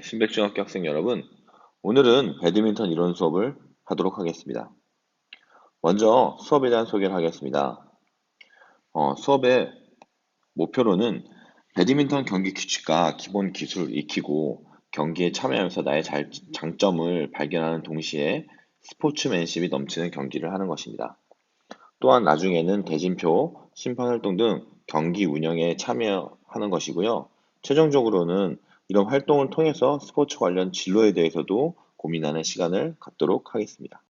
신백중학교 학생 여러분, 오늘은 배드민턴 이론 수업을 하도록 하겠습니다. 먼저 수업에 대한 소개를 하겠습니다. 수업의 목표로는 배드민턴 경기 규칙과 기본 기술을 익히고 경기에 참여하면서 나의 장점을 발견하는 동시에 스포츠맨십이 넘치는 경기를 하는 것입니다. 또한 나중에는 대진표, 심판활동 등 경기 운영에 참여하는 것이고요. 최종적으로는 이런 활동을 통해서 스포츠 관련 진로에 대해서도 고민하는 시간을 갖도록 하겠습니다.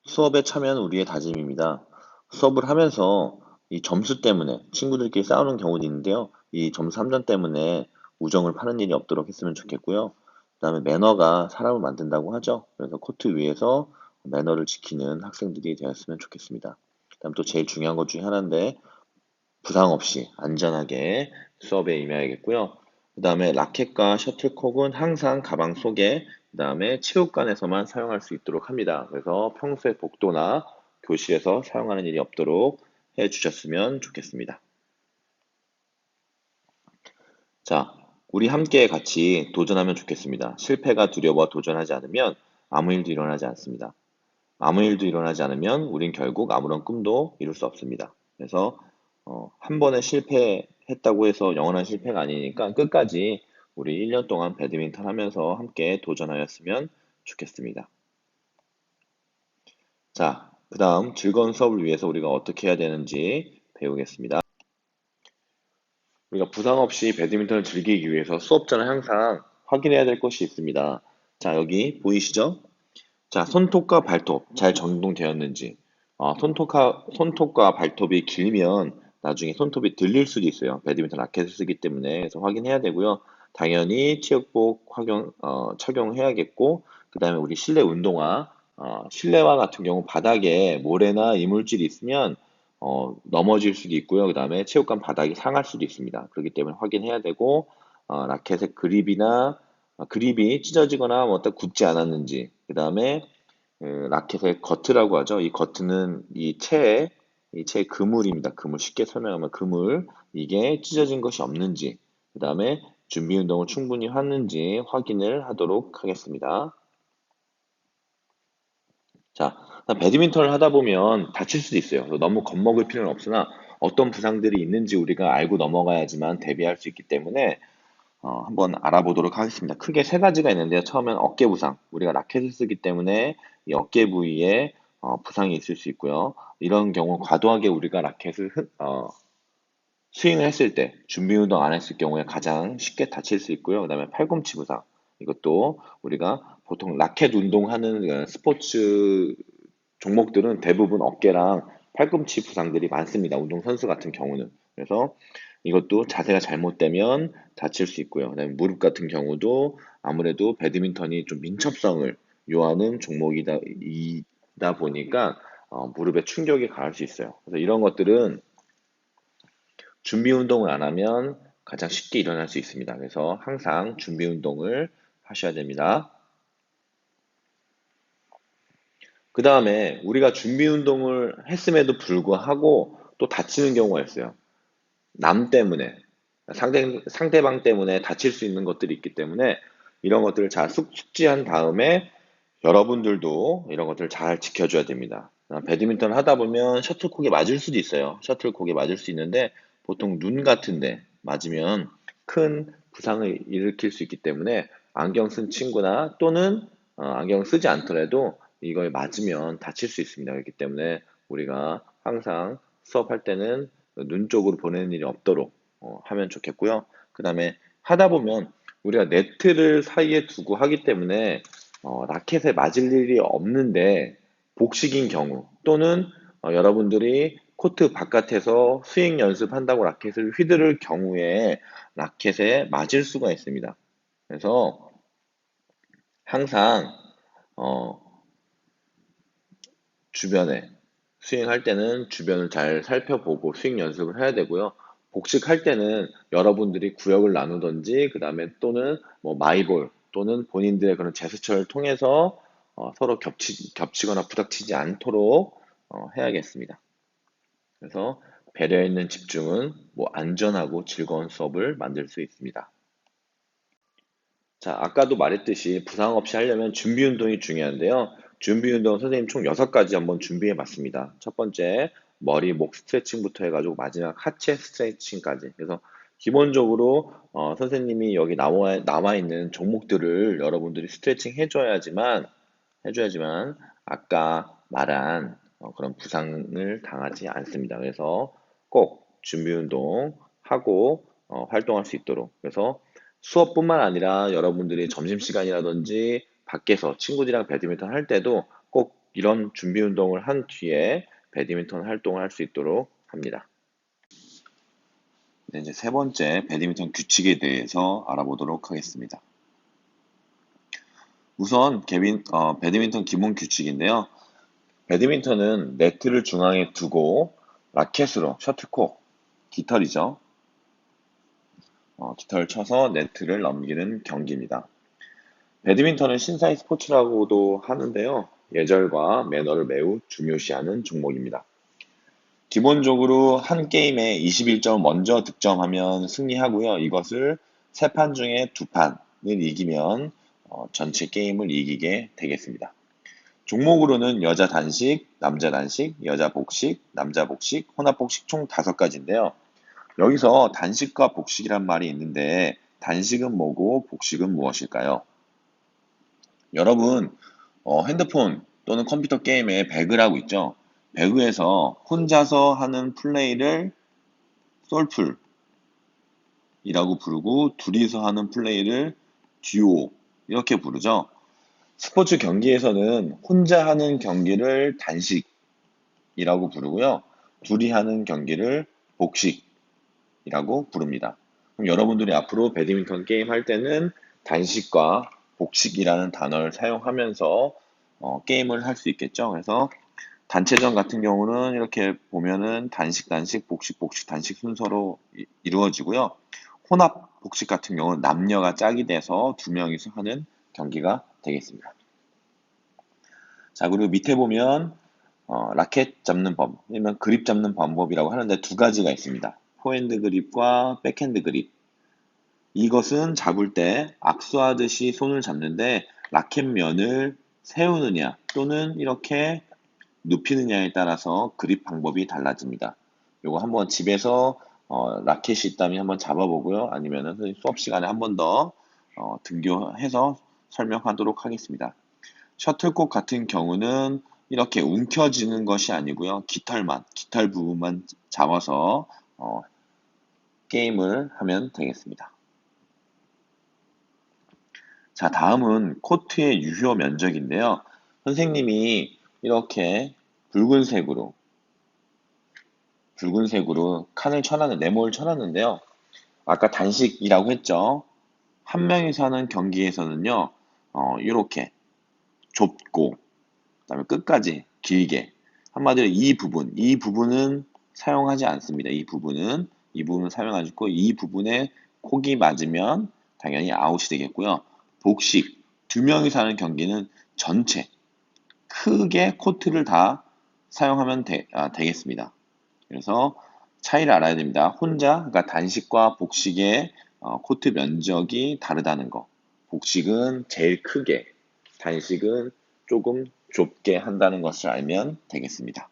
수업에 참여하는 우리의 다짐입니다. 수업을 하면서 이 점수 때문에 친구들끼리 싸우는 경우도 있는데요. 이 점수 3점 때문에 우정을 파는 일이 없도록 했으면 좋겠고요. 그다음에 매너가 사람을 만든다고 하죠. 그래서 코트 위에서 매너를 지키는 학생들이 되었으면 좋겠습니다. 그다음 또 제일 중요한 것 중에 하나인데 부상 없이 안전하게 수업에 임해야겠고요. 그다음에 라켓과 셔틀콕은 항상 가방 속에 그다음에 체육관에서만 사용할 수 있도록 합니다. 그래서 평소에 복도나 교실에서 사용하는 일이 없도록 해주셨으면 좋겠습니다. 자, 우리 함께 같이 도전하면 좋겠습니다. 실패가 두려워 도전하지 않으면 아무 일도 일어나지 않습니다. 아무 일도 일어나지 않으면 우린 결국 아무런 꿈도 이룰 수 없습니다. 그래서 한 번에 실패했다고 해서 영원한 실패가 아니니까 끝까지 우리 1년 동안 배드민턴 하면서 함께 도전하였으면 좋겠습니다. 자, 그 다음 즐거운 수업을 위해서 우리가 어떻게 해야 되는지 배우겠습니다. 우리가 부상 없이 배드민턴을 즐기기 위해서 수업 전에 항상 확인해야 될 것이 있습니다. 자, 여기 보이시죠? 자, 손톱과 발톱 잘 정돈되었는지. 손톱과 발톱이 길면 나중에 손톱이 들릴 수도 있어요. 배드민턴 라켓을 쓰기 때문에. 그래서 확인해야 되고요. 당연히 체육복 착용해야겠고, 그 다음에 우리 실내 운동화, 실내화 같은 경우 바닥에 모래나 이물질이 있으면 넘어질 수도 있고요. 그 다음에 체육관 바닥이 상할 수도 있습니다. 그렇기 때문에 확인해야 되고, 라켓의 그립이 찢어지거나 뭐 어떤 굳지 않았는지, 그 다음에 라켓의 거트라고 하죠. 이 거트는 이 채의 그물입니다. 그물 쉽게 설명하면 그물 이게 찢어진 것이 없는지, 그 다음에 준비 운동을 충분히 했는지 확인을 하도록 하겠습니다. 자, 배드민턴을 하다 보면 다칠 수도 있어요. 너무 겁먹을 필요는 없으나 어떤 부상들이 있는지 우리가 알고 넘어가야지만 대비할 수 있기 때문에 한번 알아보도록 하겠습니다. 크게 세 가지가 있는데요. 처음엔 어깨 부상. 우리가 라켓을 쓰기 때문에 이 어깨 부위에 부상이 있을 수 있고요. 이런 경우 과도하게 우리가 라켓을 스윙을 했을 때 준비 운동 안 했을 경우에 가장 쉽게 다칠 수 있고요. 그다음에 팔꿈치 부상. 이것도 우리가 보통 라켓 운동하는 스포츠 종목들은 대부분 어깨랑 팔꿈치 부상들이 많습니다. 운동선수 같은 경우는. 그래서 이것도 자세가 잘못되면 다칠 수 있고요. 그다음에 무릎 같은 경우도 아무래도 배드민턴이 좀 민첩성을 요하는 종목이다 보니까 무릎에 충격이 가할 수 있어요. 그래서 이런 것들은 준비 운동을 안 하면 가장 쉽게 일어날 수 있습니다. 그래서 항상 준비 운동을 하셔야 됩니다. 그 다음에 우리가 준비 운동을 했음에도 불구하고 또 다치는 경우가 있어요. 남 때문에, 상대방 때문에 다칠 수 있는 것들이 있기 때문에 이런 것들을 잘 숙지한 다음에 여러분들도 이런 것들을 잘 지켜줘야 됩니다. 배드민턴 하다 보면 셔틀콕에 맞을 수도 있어요. 셔틀콕에 맞을 수 있는데 보통 눈 같은데 맞으면 큰 부상을 일으킬 수 있기 때문에 안경 쓴 친구나 또는 안경 쓰지 않더라도 이거에 맞으면 다칠 수 있습니다. 그렇기 때문에 우리가 항상 수업할 때는 눈 쪽으로 보내는 일이 없도록 하면 좋겠고요. 그 다음에 하다 보면 우리가 네트를 사이에 두고 하기 때문에 라켓에 맞을 일이 없는데 복식인 경우 또는 여러분들이 코트 바깥에서 스윙 연습한다고 라켓을 휘두를 경우에 라켓에 맞을 수가 있습니다. 그래서 항상 어, 주변에 스윙할 때는 주변을 잘 살펴보고 스윙 연습을 해야 되고요. 복식할 때는 여러분들이 구역을 나누든지 그 다음에 또는 뭐 마이볼 또는 본인들의 그런 제스처를 통해서 서로 겹치거나 부닥치지 않도록 해야겠습니다. 그래서 배려 있는 집중은 뭐 안전하고 즐거운 수업을 만들 수 있습니다. 자, 아까도 말했듯이 부상 없이 하려면 준비 운동이 중요한데요. 준비 운동 선생님 총 6가지 한번 준비해 봤습니다. 첫 번째, 머리, 목 스트레칭부터 해가지고 마지막 하체 스트레칭까지. 그래서 기본적으로 선생님이 여기 남아 있는 종목들을 여러분들이 스트레칭 해줘야지만 아까 말한 그런 부상을 당하지 않습니다. 그래서 꼭 준비 운동 하고 활동할 수 있도록. 그래서 수업뿐만 아니라 여러분들이 점심시간이라든지 밖에서 친구들이랑 배드민턴 할 때도 꼭 이런 준비 운동을 한 뒤에 배드민턴 활동을 할 수 있도록 합니다. 네, 이제 세 번째 배드민턴 규칙에 대해서 알아보도록 하겠습니다. 우선 배드민턴 기본 규칙인데요. 배드민턴은 네트를 중앙에 두고 라켓으로 셔틀콕, 깃털이죠. 깃털을 쳐서 네트를 넘기는 경기입니다. 배드민턴은 신사의 스포츠라고도 하는데요. 예절과 매너를 매우 중요시하는 종목입니다. 기본적으로 한 게임에 21점 먼저 득점하면 승리하고요. 이것을 3판 중에 2판을 이기면 전체 게임을 이기게 되겠습니다. 종목으로는 여자 단식, 남자 단식, 여자 복식, 남자 복식, 혼합 복식 총 5가지인데요. 여기서 단식과 복식이란 말이 있는데 단식은 뭐고 복식은 무엇일까요? 여러분 핸드폰 또는 컴퓨터 게임에 배그라고 있죠. 배그에서 혼자서 하는 플레이를 솔플이라고 부르고 둘이서 하는 플레이를 듀오 이렇게 부르죠. 스포츠 경기에서는 혼자 하는 경기를 단식이라고 부르고요. 둘이 하는 경기를 복식이라고 부릅니다. 그럼 여러분들이 앞으로 배드민턴 게임 할 때는 단식과 복식이라는 단어를 사용하면서 게임을 할 수 있겠죠. 그래서 단체전 같은 경우는 이렇게 보면은 단식, 단식, 복식, 복식, 단식 순서로 이루어지고요. 혼합 복식 같은 경우는 남녀가 짝이 돼서 2명이서 하는 경기가 되겠습니다. 자, 그리고 밑에 보면 라켓 잡는 법, 아니면 그립 잡는 방법이라고 하는데 2가지가 있습니다. 포핸드 그립과 백핸드 그립. 이것은 잡을 때 악수하듯이 손을 잡는데 라켓 면을 세우느냐 또는 이렇게 눕히느냐에 따라서 그립 방법이 달라집니다. 이거 한번 집에서 라켓이 있다면 한번 잡아보고요. 아니면 수업 시간에 한 번 더 등교해서 설명하도록 하겠습니다. 셔틀콕 같은 경우는 이렇게 움켜쥐는 것이 아니고요. 깃털 부분만 잡아서 게임을 하면 되겠습니다. 자, 다음은 코트의 유효 면적인데요. 선생님이 이렇게 붉은색으로 네모를 쳐놨는데요. 아까 단식이라고 했죠. 한 명이서 하는 경기에서는요, 이렇게 좁고, 그다음에 끝까지 길게. 한마디로 이 부분은 사용하지 않습니다. 이 부분은 사용하지 않고, 이 부분에 콕이 맞으면 당연히 아웃이 되겠고요. 복식, 2명이서 하는 경기는 전체, 크게 코트를 다 사용하면 되겠습니다. 그래서 차이를 알아야 됩니다. 그러니까 단식과 복식의 코트 면적이 다르다는 거. 복식은 제일 크게, 단식은 조금 좁게 한다는 것을 알면 되겠습니다.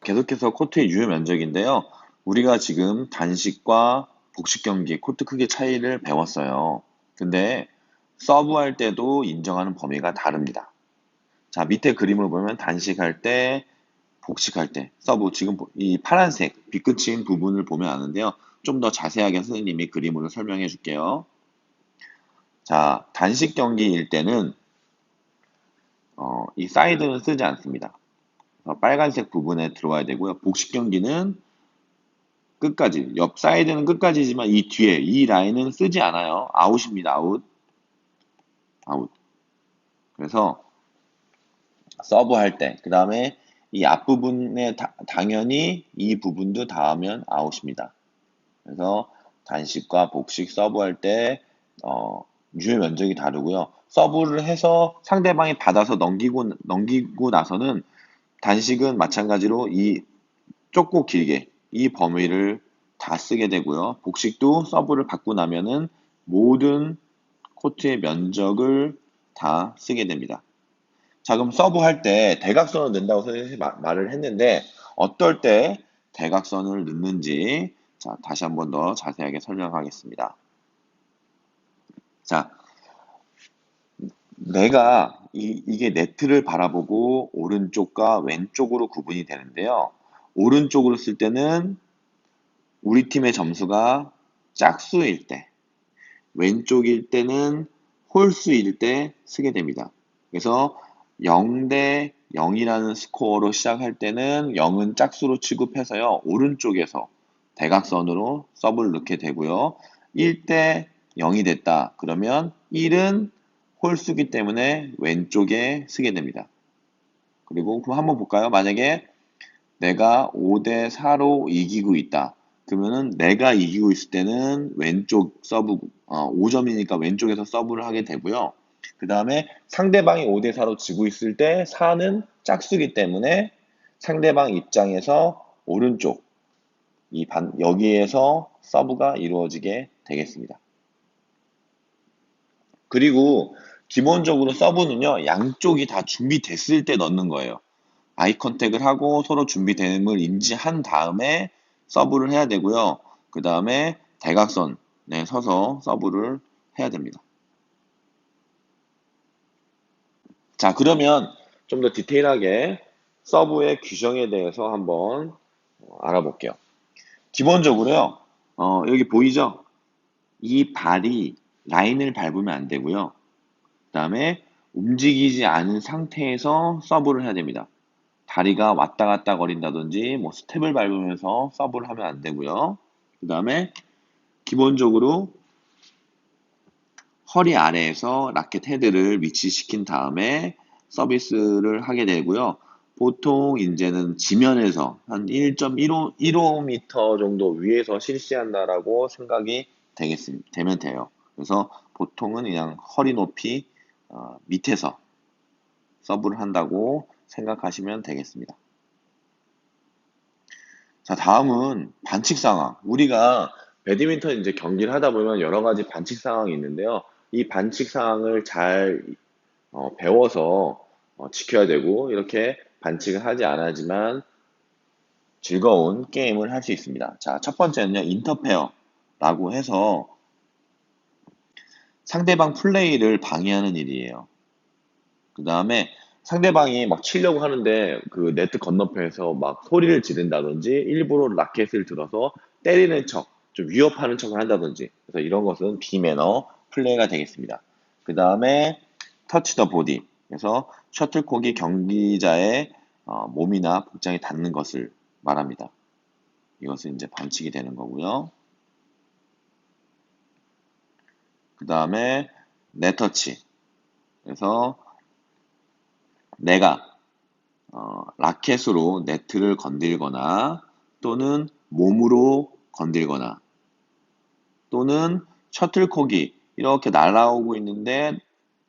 계속해서 코트의 유효 면적인데요. 우리가 지금 단식과 복식 경기 코트 크기 차이를 배웠어요. 근데 서브할 때도 인정하는 범위가 다릅니다. 자, 밑에 그림을 보면 단식할 때, 복식할 때, 서브 지금 이 파란색 빛 그친 부분을 보면 아는데요. 좀 더 자세하게 선생님이 그림으로 설명해 줄게요. 자, 단식 경기일 때는 이 사이드는 쓰지 않습니다. 빨간색 부분에 들어와야 되고요. 복식 경기는 끝까지, 옆 사이드는 끝까지지만 이 뒤에 이 라인은 쓰지 않아요. 아웃입니다. 아웃. 그래서 서브할 때, 그 다음에 이 앞부분에 당연히 이 부분도 닿으면 아웃입니다. 그래서 단식과 복식 서브할 때 유효 면적이 다르고요. 서브를 해서 상대방이 받아서 넘기고 나서는 단식은 마찬가지로 이 좁고 길게 이 범위를 다 쓰게 되고요. 복식도 서브를 받고 나면은 모든 코트의 면적을 다 쓰게 됩니다. 자, 그럼 서브 할 때 대각선을 넣는다고 선생님이 말을 했는데 어떨 때 대각선을 넣는지 자, 다시 한 번 더 자세하게 설명하겠습니다. 자, 내가 이게 네트를 바라보고 오른쪽과 왼쪽으로 구분이 되는데요. 오른쪽으로 쓸 때는 우리 팀의 점수가 짝수일 때, 왼쪽일 때는 홀수일 때 쓰게 됩니다. 그래서 0대 0이라는 스코어로 시작할 때는 0은 짝수로 취급해서요. 오른쪽에서 대각선으로 서브를 넣게 되고요. 1대 0이 됐다. 그러면 1은 홀수기 때문에 왼쪽에 쓰게 됩니다. 그리고 그럼 한번 볼까요? 만약에 내가 5대 4로 이기고 있다. 그러면은 내가 이기고 있을 때는 왼쪽 서브, 5점이니까 왼쪽에서 서브를 하게 되고요. 그 다음에 상대방이 5대 4로 지고 있을 때 4는 짝수기 때문에 상대방 입장에서 오른쪽, 여기에서 서브가 이루어지게 되겠습니다. 그리고 기본적으로 서브는요, 양쪽이 다 준비됐을 때 넣는 거예요. 아이 컨택을 하고 서로 준비됨을 인지한 다음에 서브를 해야 되고요. 그 다음에 대각선에 서서 서브를 해야 됩니다. 자, 그러면 좀 더 디테일하게 서브의 규정에 대해서 한번 알아볼게요. 기본적으로요, 여기 보이죠? 이 발이 라인을 밟으면 안 되고요. 그 다음에 움직이지 않은 상태에서 서브를 해야 됩니다. 다리가 왔다 갔다 거린다든지 뭐 스텝을 밟으면서 서브를 하면 안 되고요. 그 다음에 기본적으로 허리 아래에서 라켓 헤드를 위치시킨 다음에 서비스를 하게 되고요. 보통 이제는 지면에서 한 1.15m 정도 위에서 실시한다라고 생각이 되면 돼요. 그래서 보통은 그냥 허리 높이 밑에서 서브를 한다고 생각하시면 되겠습니다. 자, 다음은 반칙 상황. 우리가 배드민턴 이제 경기를 하다 보면 여러 가지 반칙 상황이 있는데요. 이 반칙 상황을 잘 배워서 지켜야 되고 이렇게 반칙을 하지 않아야지만 즐거운 게임을 할 수 있습니다. 자, 첫 번째는요. 인터페어라고 해서 상대방 플레이를 방해하는 일이에요. 그 다음에 상대방이 막 치려고 하는데 그 네트 건너편에서 막 소리를 지른다든지 일부러 라켓을 들어서 때리는 척, 좀 위협하는 척을 한다든지 그래서 이런 것은 비매너 플레이가 되겠습니다. 그 다음에 터치 더 보디 그래서 셔틀콕이 경기자의 몸이나 복장에 닿는 것을 말합니다. 이것은 이제 반칙이 되는 거고요. 그 다음에 네터치 그래서 내가 라켓으로 네트를 건들거나 또는 몸으로 건들거나 또는 셔틀콕이 이렇게 날아오고 있는데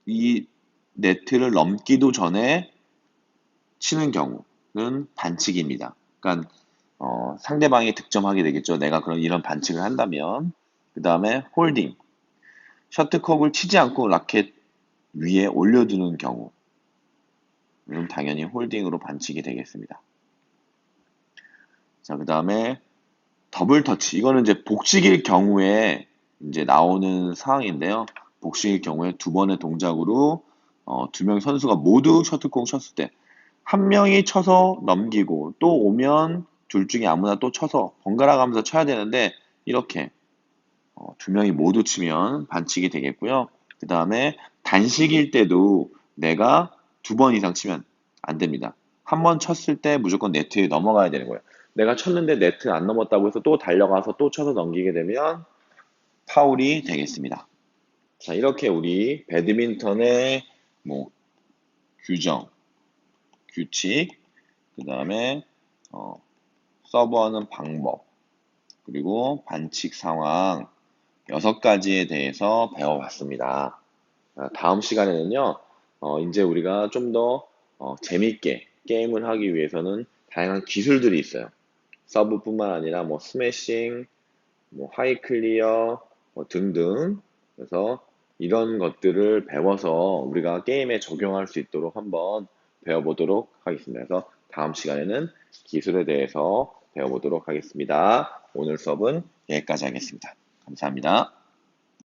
이 네트를 넘기도 전에 치는 경우는 반칙입니다. 그러니까 상대방이 득점하게 되겠죠. 내가 그런 이런 반칙을 한다면 그 다음에 홀딩 셔틀콕을 치지 않고 라켓 위에 올려두는 경우는 당연히 홀딩으로 반칙이 되겠습니다. 자, 그 다음에 더블 터치. 이거는 이제 복식일 경우에 이제 나오는 상황인데요. 복식일 경우에 두 번의 동작으로 두 명 선수가 모두 셔틀콕 쳤을 때 한 명이 쳐서 넘기고 또 오면 둘 중에 아무나 또 쳐서 번갈아 가면서 쳐야 되는데 이렇게 두 명이 모두 치면 반칙이 되겠고요. 그 다음에 단식일 때도 내가 두 번 이상 치면 안 됩니다. 한 번 쳤을 때 무조건 네트에 넘어가야 되는 거예요. 내가 쳤는데 네트 안 넘었다고 해서 또 달려가서 또 쳐서 넘기게 되면 파울이 되겠습니다. 자, 이렇게 우리 배드민턴의 뭐 규정, 규칙, 그 다음에 서브하는 방법, 그리고 반칙 상황 6가지에 대해서 배워봤습니다. 다음 시간에는요, 이제 우리가 좀 더 재밌게 게임을 하기 위해서는 다양한 기술들이 있어요. 서브뿐만 아니라 뭐 스매싱, 뭐 하이 클리어 뭐 등등. 그래서 이런 것들을 배워서 우리가 게임에 적용할 수 있도록 한번 배워보도록 하겠습니다. 그래서 다음 시간에는 기술에 대해서 배워보도록 하겠습니다. 오늘 수업은 여기까지 하겠습니다. 감사합니다.